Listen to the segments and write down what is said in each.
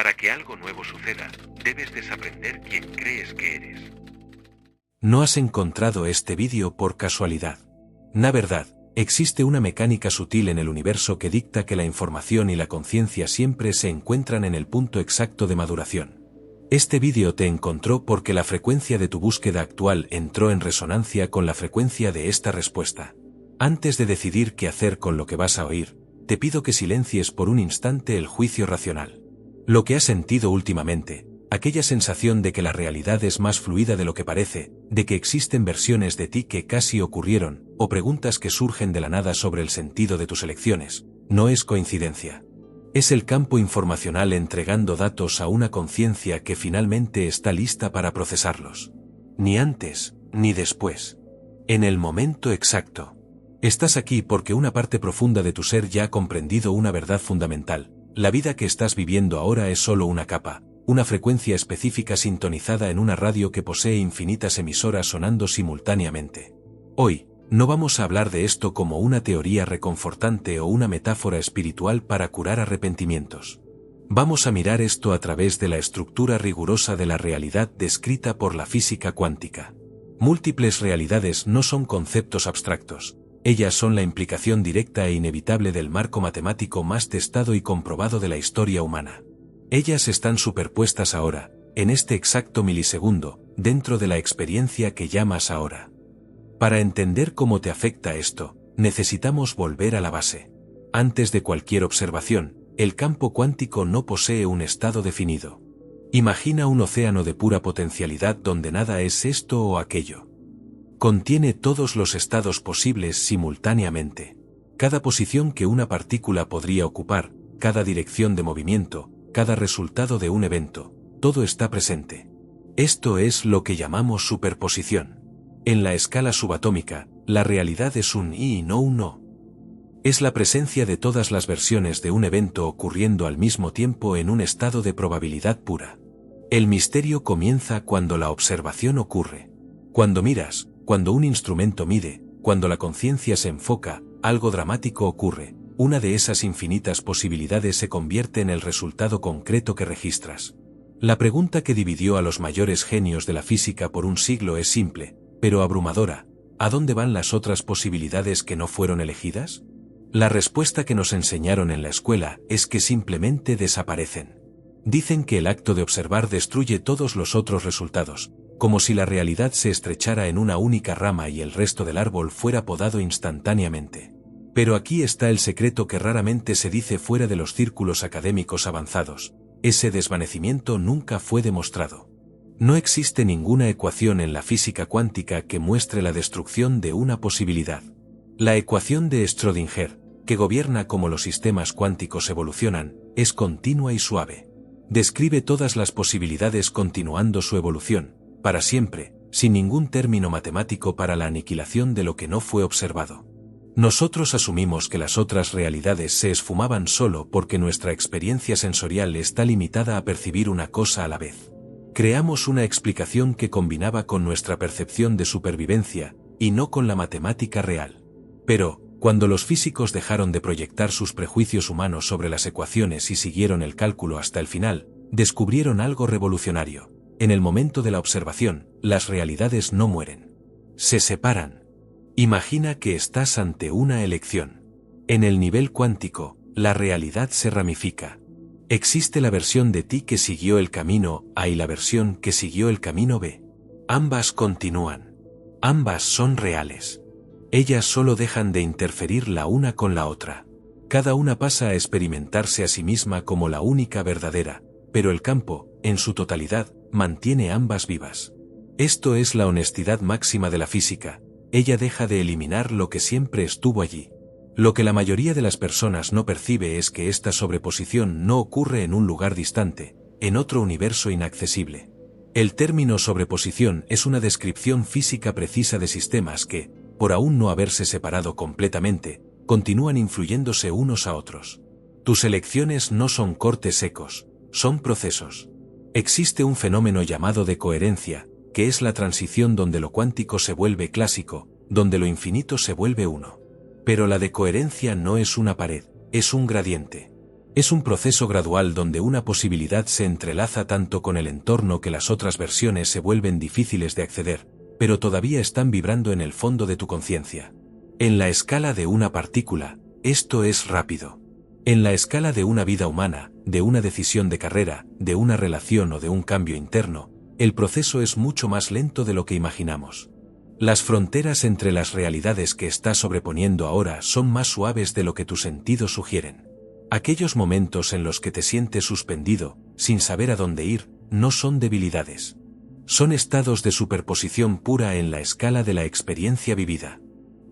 Para que algo nuevo suceda, debes desaprender quién crees que eres. No has encontrado este vídeo por casualidad. Na verdad, existe una mecánica sutil en el universo que dicta que la información y la conciencia siempre se encuentran en el punto exacto de maduración. Este vídeo te encontró porque la frecuencia de tu búsqueda actual entró en resonancia con la frecuencia de esta respuesta. Antes de decidir qué hacer con lo que vas a oír, te pido que silencies por un instante el juicio racional. Lo que has sentido últimamente, aquella sensación de que la realidad es más fluida de lo que parece, de que existen versiones de ti que casi ocurrieron, o preguntas que surgen de la nada sobre el sentido de tus elecciones, no es coincidencia. Es el campo informacional entregando datos a una conciencia que finalmente está lista para procesarlos. Ni antes, ni después. En el momento exacto. Estás aquí porque una parte profunda de tu ser ya ha comprendido una verdad fundamental. La vida que estás viviendo ahora es solo una capa, una frecuencia específica sintonizada en una radio que posee infinitas emisoras sonando simultáneamente. Hoy, no vamos a hablar de esto como una teoría reconfortante o una metáfora espiritual para curar arrepentimientos. Vamos a mirar esto a través de la estructura rigurosa de la realidad descrita por la física cuántica. Múltiples realidades no son conceptos abstractos. Ellas son la implicación directa e inevitable del marco matemático más testado y comprobado de la historia humana. Ellas están superpuestas ahora, en este exacto milisegundo, dentro de la experiencia que llamas ahora. Para entender cómo te afecta esto, necesitamos volver a la base. Antes de cualquier observación, el campo cuántico no posee un estado definido. Imagina un océano de pura potencialidad donde nada es esto o aquello. Contiene todos los estados posibles simultáneamente. Cada posición que una partícula podría ocupar, cada dirección de movimiento, cada resultado de un evento, todo está presente. Esto es lo que llamamos superposición. En la escala subatómica, la realidad es un y no un no. Es la presencia de todas las versiones de un evento ocurriendo al mismo tiempo en un estado de probabilidad pura. El misterio comienza cuando la observación ocurre. Cuando miras, cuando un instrumento mide, cuando la conciencia se enfoca, algo dramático ocurre. Una de esas infinitas posibilidades se convierte en el resultado concreto que registras. La pregunta que dividió a los mayores genios de la física por un siglo es simple, pero abrumadora. ¿A dónde van las otras posibilidades que no fueron elegidas? La respuesta que nos enseñaron en la escuela es que simplemente desaparecen. Dicen que el acto de observar destruye todos los otros resultados, como si la realidad se estrechara en una única rama y el resto del árbol fuera podado instantáneamente. Pero aquí está el secreto que raramente se dice fuera de los círculos académicos avanzados. Ese desvanecimiento nunca fue demostrado. No existe ninguna ecuación en la física cuántica que muestre la destrucción de una posibilidad. La ecuación de Schrödinger, que gobierna cómo los sistemas cuánticos evolucionan, es continua y suave. Describe todas las posibilidades continuando su evolución, para siempre, sin ningún término matemático para la aniquilación de lo que no fue observado. Nosotros asumimos que las otras realidades se esfumaban solo porque nuestra experiencia sensorial está limitada a percibir una cosa a la vez. Creamos una explicación que combinaba con nuestra percepción de supervivencia, y no con la matemática real. Pero, cuando los físicos dejaron de proyectar sus prejuicios humanos sobre las ecuaciones y siguieron el cálculo hasta el final, descubrieron algo revolucionario. En el momento de la observación, las realidades no mueren. Se separan. Imagina que estás ante una elección. En el nivel cuántico, la realidad se ramifica. Existe la versión de ti que siguió el camino A y la versión que siguió el camino B. Ambas continúan. Ambas son reales. Ellas solo dejan de interferir la una con la otra. Cada una pasa a experimentarse a sí misma como la única verdadera, pero el campo, en su totalidad, mantiene ambas vivas. Esto es la honestidad máxima de la física. Ella deja de eliminar lo que siempre estuvo allí. Lo que la mayoría de las personas no percibe es que esta sobreposición no ocurre en un lugar distante, en otro universo inaccesible. El término sobreposición es una descripción física precisa de sistemas que, por aún no haberse separado completamente, continúan influyéndose unos a otros. Tus elecciones no son cortes secos, son procesos. Existe un fenómeno llamado decoherencia, que es la transición donde lo cuántico se vuelve clásico, donde lo infinito se vuelve uno. Pero la decoherencia no es una pared, es un gradiente. Es un proceso gradual donde una posibilidad se entrelaza tanto con el entorno que las otras versiones se vuelven difíciles de acceder, pero todavía están vibrando en el fondo de tu conciencia. En la escala de una partícula, esto es rápido. En la escala de una vida humana, de una decisión de carrera, de una relación o de un cambio interno, el proceso es mucho más lento de lo que imaginamos. Las fronteras entre las realidades que estás sobreponiendo ahora son más suaves de lo que tus sentidos sugieren. Aquellos momentos en los que te sientes suspendido, sin saber a dónde ir, no son debilidades. Son estados de superposición pura en la escala de la experiencia vivida,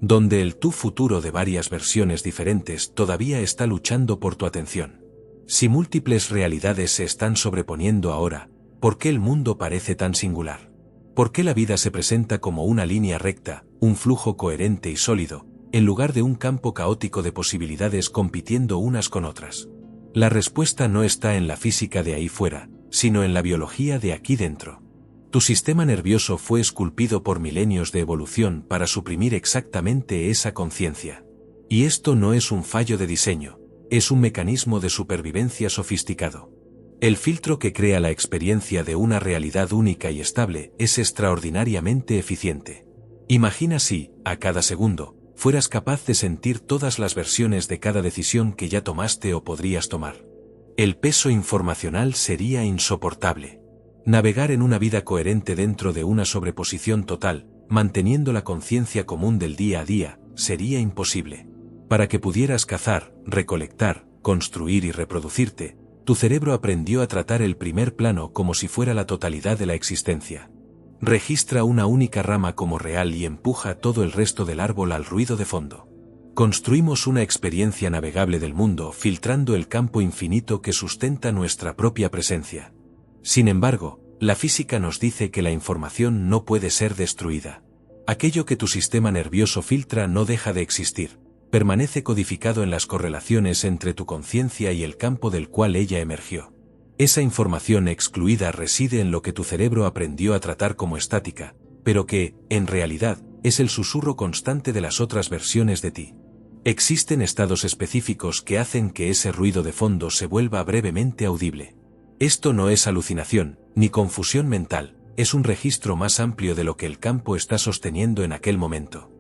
donde el tú futuro de varias versiones diferentes todavía está luchando por tu atención. Si múltiples realidades se están sobreponiendo ahora, ¿por qué el mundo parece tan singular? ¿Por qué la vida se presenta como una línea recta, un flujo coherente y sólido, en lugar de un campo caótico de posibilidades compitiendo unas con otras? La respuesta no está en la física de ahí fuera, sino en la biología de aquí dentro. Tu sistema nervioso fue esculpido por milenios de evolución para suprimir exactamente esa conciencia. Y esto no es un fallo de diseño, es un mecanismo de supervivencia sofisticado. El filtro que crea la experiencia de una realidad única y estable es extraordinariamente eficiente. Imagina si, a cada segundo, fueras capaz de sentir todas las versiones de cada decisión que ya tomaste o podrías tomar. El peso informacional sería insoportable. Navegar en una vida coherente dentro de una sobreposición total, manteniendo la conciencia común del día a día, sería imposible. Para que pudieras cazar, recolectar, construir y reproducirte, tu cerebro aprendió a tratar el primer plano como si fuera la totalidad de la existencia. Registra una única rama como real y empuja todo el resto del árbol al ruido de fondo. Construimos una experiencia navegable del mundo filtrando el campo infinito que sustenta nuestra propia presencia. Sin embargo, la física nos dice que la información no puede ser destruida. Aquello que tu sistema nervioso filtra no deja de existir, permanece codificado en las correlaciones entre tu conciencia y el campo del cual ella emergió. Esa información excluida reside en lo que tu cerebro aprendió a tratar como estática, pero que, en realidad, es el susurro constante de las otras versiones de ti. Existen estados específicos que hacen que ese ruido de fondo se vuelva brevemente audible. Esto no es alucinación, ni confusión mental, es un registro más amplio de lo que el campo está sosteniendo en aquel momento.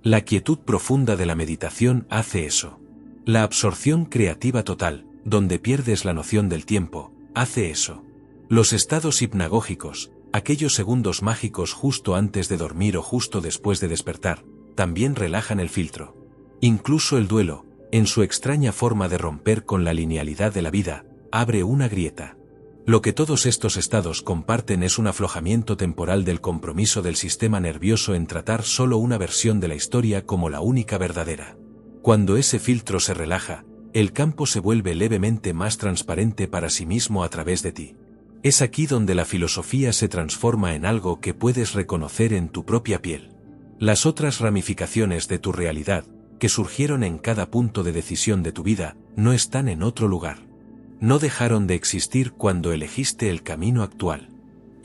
La quietud profunda de la meditación hace eso. La absorción creativa total, donde pierdes la noción del tiempo, hace eso. Los estados hipnagógicos, aquellos segundos mágicos justo antes de dormir o justo después de despertar, también relajan el filtro. Incluso el duelo, en su extraña forma de romper con la linealidad de la vida, abre una grieta. Lo que todos estos estados comparten es un aflojamiento temporal del compromiso del sistema nervioso en tratar solo una versión de la historia como la única verdadera. Cuando ese filtro se relaja, el campo se vuelve levemente más transparente para sí mismo a través de ti. Es aquí donde la filosofía se transforma en algo que puedes reconocer en tu propia piel. Las otras ramificaciones de tu realidad, que surgieron en cada punto de decisión de tu vida, no están en otro lugar. No dejaron de existir cuando elegiste el camino actual.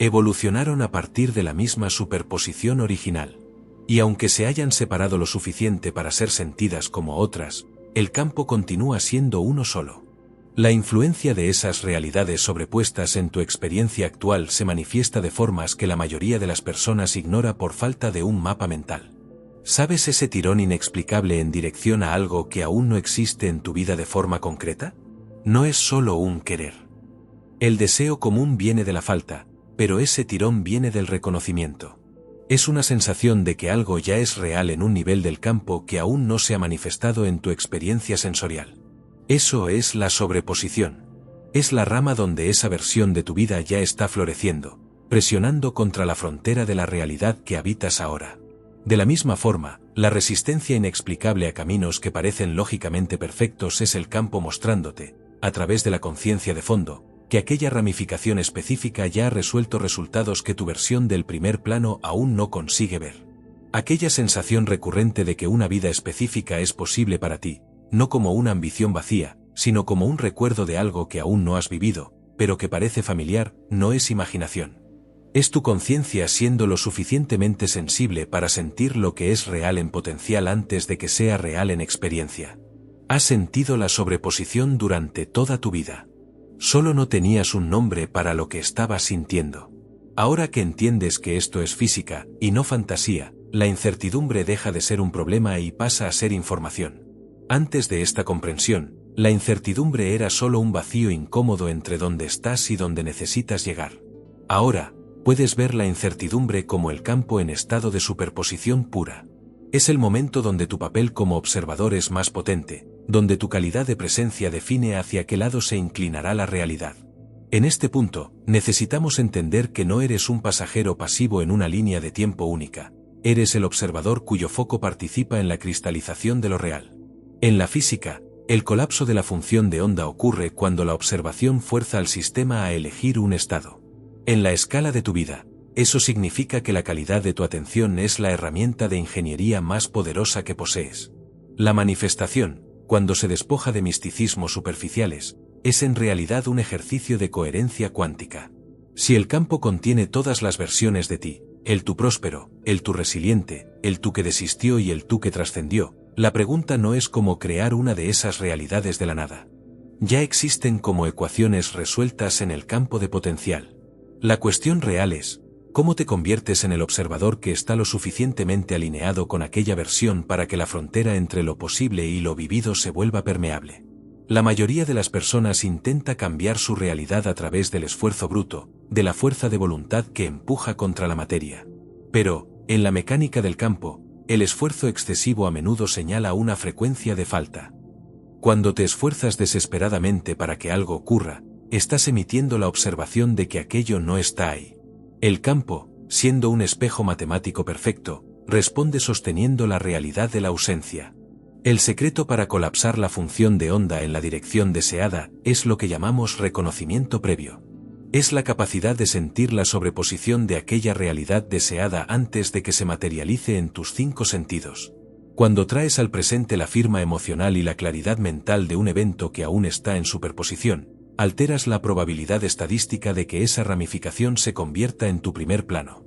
Evolucionaron a partir de la misma superposición original. Y aunque se hayan separado lo suficiente para ser sentidas como otras, el campo continúa siendo uno solo. La influencia de esas realidades sobrepuestas en tu experiencia actual se manifiesta de formas que la mayoría de las personas ignora por falta de un mapa mental. ¿Sabes ese tirón inexplicable en dirección a algo que aún no existe en tu vida de forma concreta? No es solo un querer. El deseo común viene de la falta, pero ese tirón viene del reconocimiento. Es una sensación de que algo ya es real en un nivel del campo que aún no se ha manifestado en tu experiencia sensorial. Eso es la sobreposición. Es la rama donde esa versión de tu vida ya está floreciendo, presionando contra la frontera de la realidad que habitas ahora. De la misma forma, la resistencia inexplicable a caminos que parecen lógicamente perfectos es el campo mostrándote, a través de la conciencia de fondo, que aquella ramificación específica ya ha resuelto resultados que tu versión del primer plano aún no consigue ver. Aquella sensación recurrente de que una vida específica es posible para ti, no como una ambición vacía, sino como un recuerdo de algo que aún no has vivido, pero que parece familiar, no es imaginación. Es tu conciencia siendo lo suficientemente sensible para sentir lo que es real en potencial antes de que sea real en experiencia. Has sentido la sobreposición durante toda tu vida. Solo no tenías un nombre para lo que estabas sintiendo. Ahora que entiendes que esto es física, y no fantasía, la incertidumbre deja de ser un problema y pasa a ser información. Antes de esta comprensión, la incertidumbre era solo un vacío incómodo entre donde estás y donde necesitas llegar. Ahora, puedes ver la incertidumbre como el campo en estado de superposición pura. Es el momento donde tu papel como observador es más potente, donde tu calidad de presencia define hacia qué lado se inclinará la realidad. En este punto, necesitamos entender que no eres un pasajero pasivo en una línea de tiempo única. Eres el observador cuyo foco participa en la cristalización de lo real. En la física, el colapso de la función de onda ocurre cuando la observación fuerza al sistema a elegir un estado. En la escala de tu vida, eso significa que la calidad de tu atención es la herramienta de ingeniería más poderosa que posees. La manifestación, cuando se despoja de misticismos superficiales, es en realidad un ejercicio de coherencia cuántica. Si el campo contiene todas las versiones de ti, el tú próspero, el tú resiliente, el tú que desistió y el tú que trascendió, la pregunta no es cómo crear una de esas realidades de la nada. Ya existen como ecuaciones resueltas en el campo de potencial. La cuestión real es, ¿cómo te conviertes en el observador que está lo suficientemente alineado con aquella versión para que la frontera entre lo posible y lo vivido se vuelva permeable? La mayoría de las personas intenta cambiar su realidad a través del esfuerzo bruto, de la fuerza de voluntad que empuja contra la materia. Pero, en la mecánica del campo, el esfuerzo excesivo a menudo señala una frecuencia de falta. Cuando te esfuerzas desesperadamente para que algo ocurra, estás emitiendo la observación de que aquello no está ahí. El campo, siendo un espejo matemático perfecto, responde sosteniendo la realidad de la ausencia. El secreto para colapsar la función de onda en la dirección deseada es lo que llamamos reconocimiento previo. Es la capacidad de sentir la sobreposición de aquella realidad deseada antes de que se materialice en tus 5 sentidos. Cuando traes al presente la firma emocional y la claridad mental de un evento que aún está en superposición, alteras la probabilidad estadística de que esa ramificación se convierta en tu primer plano.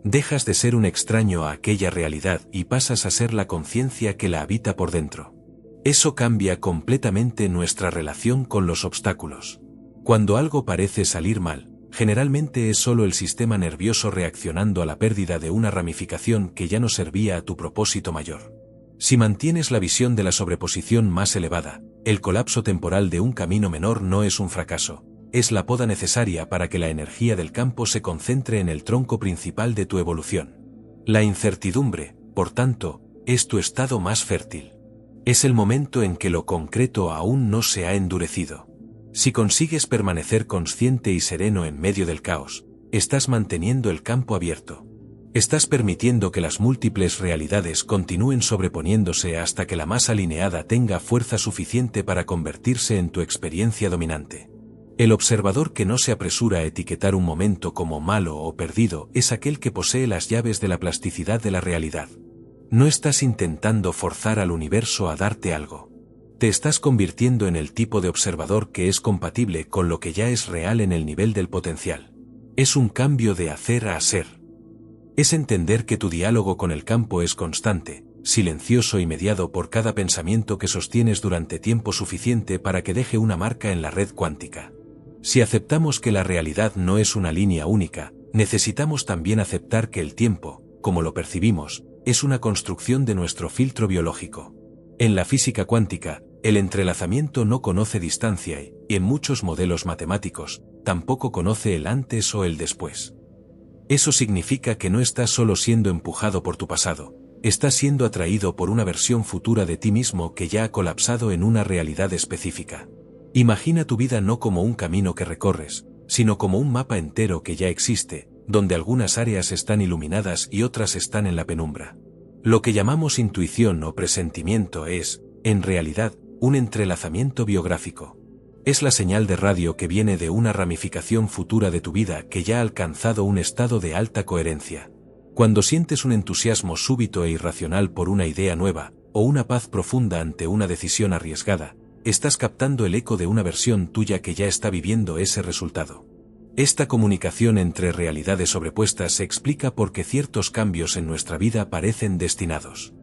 Dejas de ser un extraño a aquella realidad y pasas a ser la conciencia que la habita por dentro. Eso cambia completamente nuestra relación con los obstáculos. Cuando algo parece salir mal, generalmente es solo el sistema nervioso reaccionando a la pérdida de una ramificación que ya no servía a tu propósito mayor. Si mantienes la visión de la sobreposición más elevada, el colapso temporal de un camino menor no es un fracaso, es la poda necesaria para que la energía del campo se concentre en el tronco principal de tu evolución. La incertidumbre, por tanto, es tu estado más fértil. Es el momento en que lo concreto aún no se ha endurecido. Si consigues permanecer consciente y sereno en medio del caos, estás manteniendo el campo abierto. Estás permitiendo que las múltiples realidades continúen sobreponiéndose hasta que la más alineada tenga fuerza suficiente para convertirse en tu experiencia dominante. El observador que no se apresura a etiquetar un momento como malo o perdido es aquel que posee las llaves de la plasticidad de la realidad. No estás intentando forzar al universo a darte algo. Te estás convirtiendo en el tipo de observador que es compatible con lo que ya es real en el nivel del potencial. Es un cambio de hacer a ser. Es entender que tu diálogo con el campo es constante, silencioso y mediado por cada pensamiento que sostienes durante tiempo suficiente para que deje una marca en la red cuántica. Si aceptamos que la realidad no es una línea única, necesitamos también aceptar que el tiempo, como lo percibimos, es una construcción de nuestro filtro biológico. En la física cuántica, el entrelazamiento no conoce distancia y, en muchos modelos matemáticos, tampoco conoce el antes o el después. Eso significa que no estás solo siendo empujado por tu pasado, estás siendo atraído por una versión futura de ti mismo que ya ha colapsado en una realidad específica. Imagina tu vida no como un camino que recorres, sino como un mapa entero que ya existe, donde algunas áreas están iluminadas y otras están en la penumbra. Lo que llamamos intuición o presentimiento es, en realidad, un entrelazamiento biográfico. Es la señal de radio que viene de una ramificación futura de tu vida que ya ha alcanzado un estado de alta coherencia. Cuando sientes un entusiasmo súbito e irracional por una idea nueva, o una paz profunda ante una decisión arriesgada, estás captando el eco de una versión tuya que ya está viviendo ese resultado. Esta comunicación entre realidades sobrepuestas se explica por qué ciertos cambios en nuestra vida parecen destinados.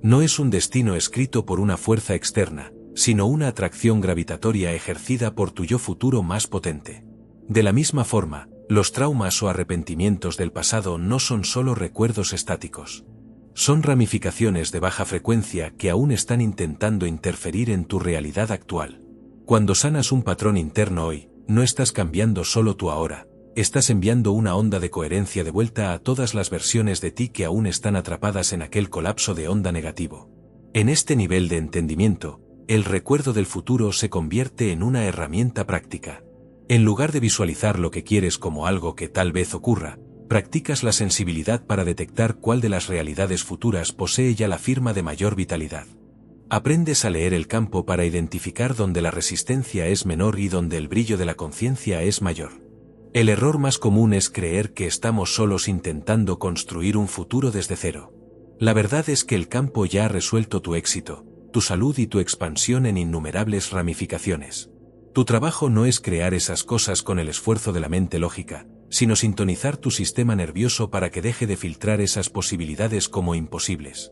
No es un destino escrito por una fuerza externa, sino una atracción gravitatoria ejercida por tu yo futuro más potente. De la misma forma, los traumas o arrepentimientos del pasado no son solo recuerdos estáticos. Son ramificaciones de baja frecuencia que aún están intentando interferir en tu realidad actual. Cuando sanas un patrón interno hoy, no estás cambiando solo tu ahora, estás enviando una onda de coherencia de vuelta a todas las versiones de ti que aún están atrapadas en aquel colapso de onda negativo. En este nivel de entendimiento, el recuerdo del futuro se convierte en una herramienta práctica. En lugar de visualizar lo que quieres como algo que tal vez ocurra, practicas la sensibilidad para detectar cuál de las realidades futuras posee ya la firma de mayor vitalidad. Aprendes a leer el campo para identificar dónde la resistencia es menor y dónde el brillo de la conciencia es mayor. El error más común es creer que estamos solos intentando construir un futuro desde cero. La verdad es que el campo ya ha resuelto tu éxito, tu salud y tu expansión en innumerables ramificaciones. Tu trabajo no es crear esas cosas con el esfuerzo de la mente lógica, sino sintonizar tu sistema nervioso para que deje de filtrar esas posibilidades como imposibles.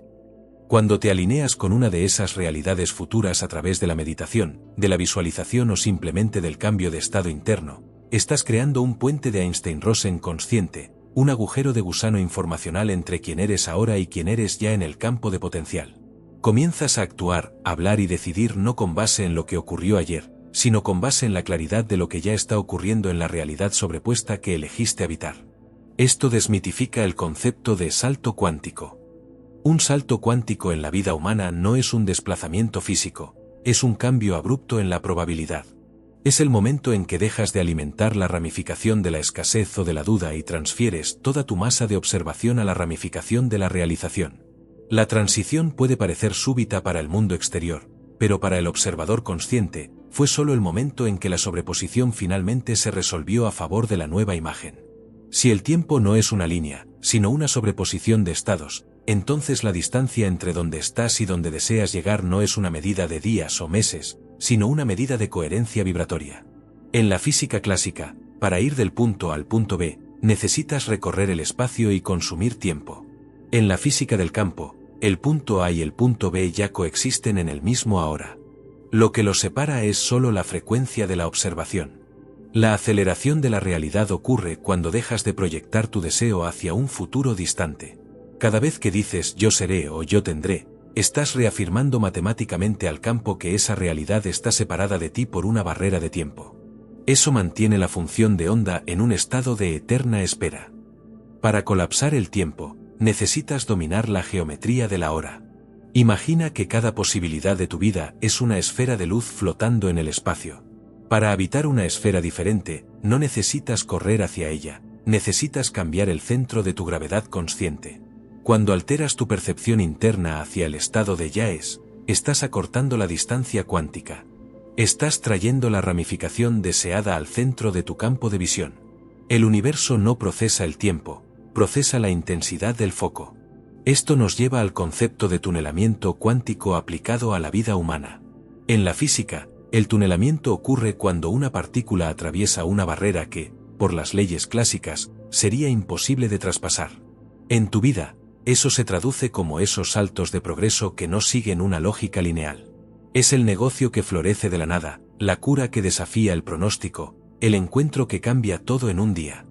Cuando te alineas con una de esas realidades futuras a través de la meditación, de la visualización o simplemente del cambio de estado interno, estás creando un puente de Einstein-Rosen consciente, un agujero de gusano informacional entre quien eres ahora y quien eres ya en el campo de potencial. Comienzas a actuar, hablar y decidir no con base en lo que ocurrió ayer, sino con base en la claridad de lo que ya está ocurriendo en la realidad sobrepuesta que elegiste habitar. Esto desmitifica el concepto de salto cuántico. Un salto cuántico en la vida humana no es un desplazamiento físico, es un cambio abrupto en la probabilidad. Es el momento en que dejas de alimentar la ramificación de la escasez o de la duda y transfieres toda tu masa de observación a la ramificación de la realización. La transición puede parecer súbita para el mundo exterior, pero para el observador consciente, fue solo el momento en que la sobreposición finalmente se resolvió a favor de la nueva imagen. Si el tiempo no es una línea, sino una sobreposición de estados, entonces la distancia entre donde estás y donde deseas llegar no es una medida de días o meses, sino una medida de coherencia vibratoria. En la física clásica, para ir del punto al punto B, necesitas recorrer el espacio y consumir tiempo. En la física del campo, el punto A y el punto B ya coexisten en el mismo ahora. Lo que los separa es solo la frecuencia de la observación. La aceleración de la realidad ocurre cuando dejas de proyectar tu deseo hacia un futuro distante. Cada vez que dices yo seré o yo tendré, estás reafirmando matemáticamente al campo que esa realidad está separada de ti por una barrera de tiempo. Eso mantiene la función de onda en un estado de eterna espera. Para colapsar el tiempo, necesitas dominar la geometría de la hora. Imagina que cada posibilidad de tu vida es una esfera de luz flotando en el espacio. Para habitar una esfera diferente, no necesitas correr hacia ella, necesitas cambiar el centro de tu gravedad consciente. Cuando alteras tu percepción interna hacia el estado de ya es, estás acortando la distancia cuántica. Estás trayendo la ramificación deseada al centro de tu campo de visión. El universo no procesa el tiempo, procesa la intensidad del foco. Esto nos lleva al concepto de tunelamiento cuántico aplicado a la vida humana. En la física, el tunelamiento ocurre cuando una partícula atraviesa una barrera que, por las leyes clásicas, sería imposible de traspasar. En tu vida, eso se traduce como esos saltos de progreso que no siguen una lógica lineal. Es el negocio que florece de la nada, la cura que desafía el pronóstico, el encuentro que cambia todo en un día.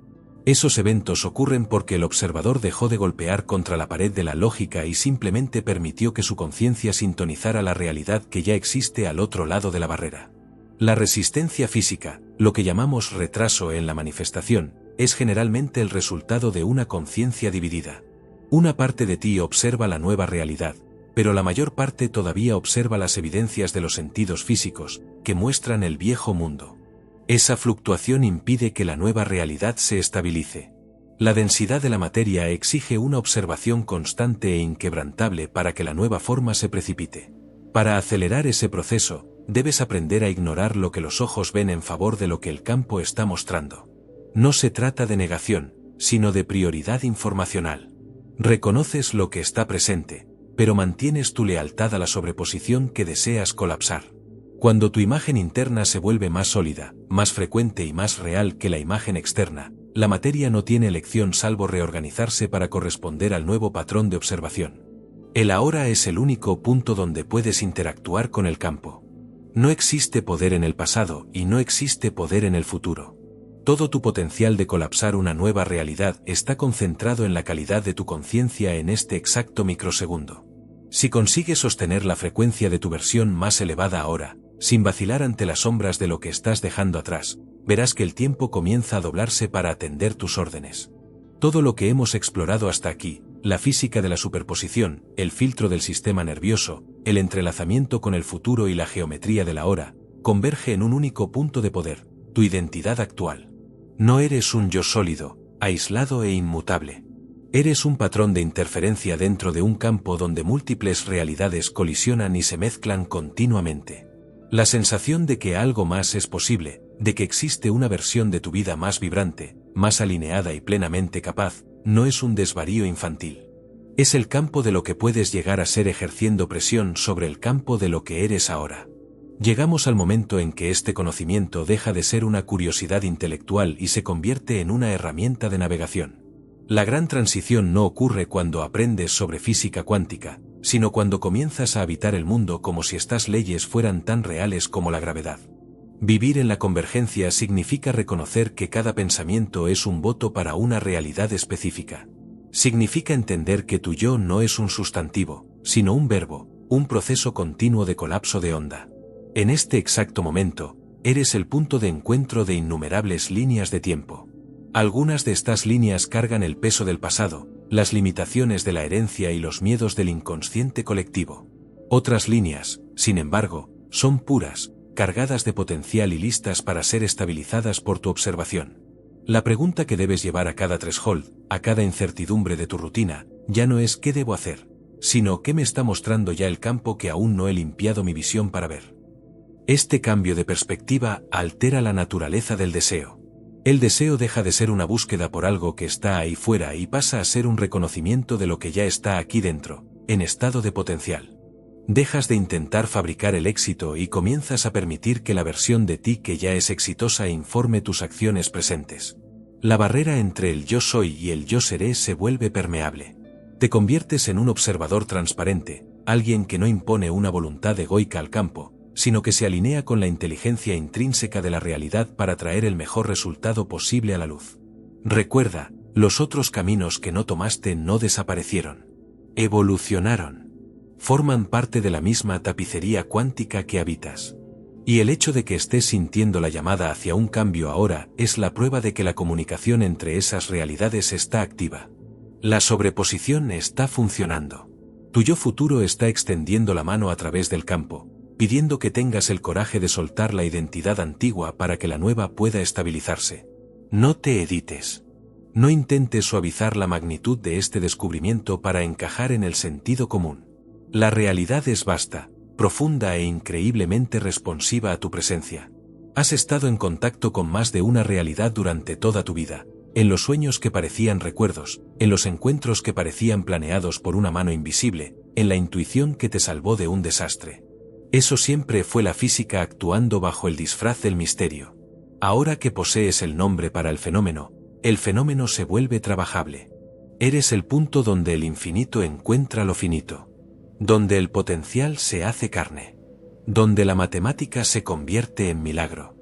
Esos eventos ocurren porque el observador dejó de golpear contra la pared de la lógica y simplemente permitió que su conciencia sintonizara la realidad que ya existe al otro lado de la barrera. La resistencia física, lo que llamamos retraso en la manifestación, es generalmente el resultado de una conciencia dividida. Una parte de ti observa la nueva realidad, pero la mayor parte todavía observa las evidencias de los sentidos físicos, que muestran el viejo mundo. Esa fluctuación impide que la nueva realidad se estabilice. La densidad de la materia exige una observación constante e inquebrantable para que la nueva forma se precipite. Para acelerar ese proceso, debes aprender a ignorar lo que los ojos ven en favor de lo que el campo está mostrando. No se trata de negación, sino de prioridad informacional. Reconoces lo que está presente, pero mantienes tu lealtad a la sobreposición que deseas colapsar. Cuando tu imagen interna se vuelve más sólida, más frecuente y más real que la imagen externa, la materia no tiene elección salvo reorganizarse para corresponder al nuevo patrón de observación. El ahora es el único punto donde puedes interactuar con el campo. No existe poder en el pasado y no existe poder en el futuro. Todo tu potencial de colapsar una nueva realidad está concentrado en la calidad de tu conciencia en este exacto microsegundo. Si consigues sostener la frecuencia de tu versión más elevada ahora, sin vacilar ante las sombras de lo que estás dejando atrás, verás que el tiempo comienza a doblarse para atender tus órdenes. Todo lo que hemos explorado hasta aquí, la física de la superposición, el filtro del sistema nervioso, el entrelazamiento con el futuro y la geometría de la hora, converge en un único punto de poder, tu identidad actual. No eres un yo sólido, aislado e inmutable. Eres un patrón de interferencia dentro de un campo donde múltiples realidades colisionan y se mezclan continuamente. La sensación de que algo más es posible, de que existe una versión de tu vida más vibrante, más alineada y plenamente capaz, no es un desvarío infantil. Es el campo de lo que puedes llegar a ser ejerciendo presión sobre el campo de lo que eres ahora. Llegamos al momento en que este conocimiento deja de ser una curiosidad intelectual y se convierte en una herramienta de navegación. La gran transición no ocurre cuando aprendes sobre física cuántica, sino cuando comienzas a habitar el mundo como si estas leyes fueran tan reales como la gravedad. Vivir en la convergencia significa reconocer que cada pensamiento es un voto para una realidad específica. Significa entender que tu yo no es un sustantivo, sino un verbo, un proceso continuo de colapso de onda. En este exacto momento, eres el punto de encuentro de innumerables líneas de tiempo. Algunas de estas líneas cargan el peso del pasado, las limitaciones de la herencia y los miedos del inconsciente colectivo. Otras líneas, sin embargo, son puras, cargadas de potencial y listas para ser estabilizadas por tu observación. La pregunta que debes llevar a cada threshold, a cada incertidumbre de tu rutina, ya no es ¿qué debo hacer?, sino ¿qué me está mostrando ya el campo que aún no he limpiado mi visión para ver? Este cambio de perspectiva altera la naturaleza del deseo. El deseo deja de ser una búsqueda por algo que está ahí fuera y pasa a ser un reconocimiento de lo que ya está aquí dentro, en estado de potencial. Dejas de intentar fabricar el éxito y comienzas a permitir que la versión de ti que ya es exitosa informe tus acciones presentes. La barrera entre el yo soy y el yo seré se vuelve permeable. Te conviertes en un observador transparente, alguien que no impone una voluntad egoica al campo, sino que se alinea con la inteligencia intrínseca de la realidad para traer el mejor resultado posible a la luz. Recuerda, los otros caminos que no tomaste no desaparecieron. Evolucionaron. Forman parte de la misma tapicería cuántica que habitas. Y el hecho de que estés sintiendo la llamada hacia un cambio ahora es la prueba de que la comunicación entre esas realidades está activa. La sobreposición está funcionando. Tu yo futuro está extendiendo la mano a través del campo, pidiendo que tengas el coraje de soltar la identidad antigua para que la nueva pueda estabilizarse. No te edites. No intentes suavizar la magnitud de este descubrimiento para encajar en el sentido común. La realidad es vasta, profunda e increíblemente responsiva a tu presencia. Has estado en contacto con más de una realidad durante toda tu vida, en los sueños que parecían recuerdos, en los encuentros que parecían planeados por una mano invisible, en la intuición que te salvó de un desastre. Eso siempre fue la física actuando bajo el disfraz del misterio. Ahora que posees el nombre para el fenómeno se vuelve trabajable. Eres el punto donde el infinito encuentra lo finito. Donde el potencial se hace carne. Donde la matemática se convierte en milagro.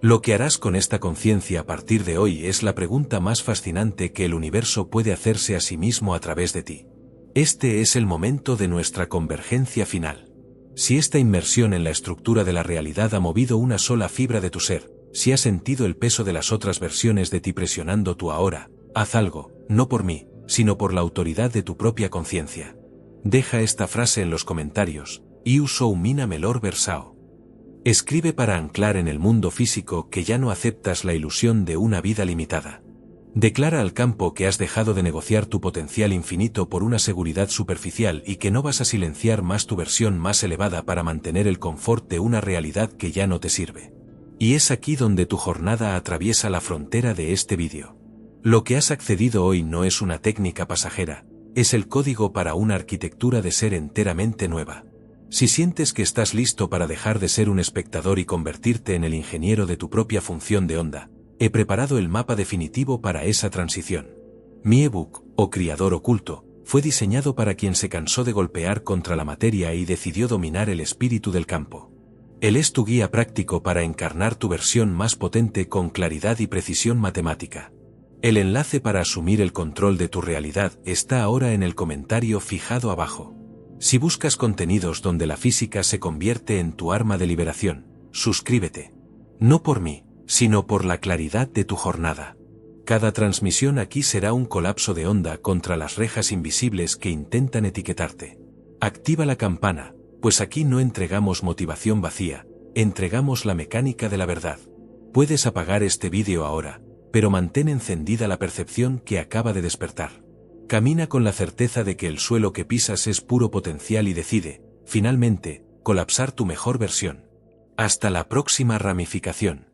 Lo que harás con esta conciencia a partir de hoy es la pregunta más fascinante que el universo puede hacerse a sí mismo a través de ti. Este es el momento de nuestra convergencia final. Si esta inmersión en la estructura de la realidad ha movido una sola fibra de tu ser, si has sentido el peso de las otras versiones de ti presionando tu ahora, haz algo, no por mí, sino por la autoridad de tu propia conciencia. Deja esta frase en los comentarios, Iu sou mina melhor versao. Escribe para anclar en el mundo físico que ya no aceptas la ilusión de una vida limitada. Declara al campo que has dejado de negociar tu potencial infinito por una seguridad superficial y que no vas a silenciar más tu versión más elevada para mantener el confort de una realidad que ya no te sirve. Y es aquí donde tu jornada atraviesa la frontera de este vídeo. Lo que has accedido hoy no es una técnica pasajera, es el código para una arquitectura de ser enteramente nueva. Si sientes que estás listo para dejar de ser un espectador y convertirte en el ingeniero de tu propia función de onda, he preparado el mapa definitivo para esa transición. Mi ebook, o Criador Oculto, fue diseñado para quien se cansó de golpear contra la materia y decidió dominar el espíritu del campo. Él es tu guía práctico para encarnar tu versión más potente con claridad y precisión matemática. El enlace para asumir el control de tu realidad está ahora en el comentario fijado abajo. Si buscas contenidos donde la física se convierte en tu arma de liberación, suscríbete. No por mí, sino por la claridad de tu jornada. Cada transmisión aquí será un colapso de onda contra las rejas invisibles que intentan etiquetarte. Activa la campana, pues aquí no entregamos motivación vacía, entregamos la mecánica de la verdad. Puedes apagar este vídeo ahora, pero mantén encendida la percepción que acaba de despertar. Camina con la certeza de que el suelo que pisas es puro potencial y decide, finalmente, colapsar tu mejor versión. Hasta la próxima ramificación.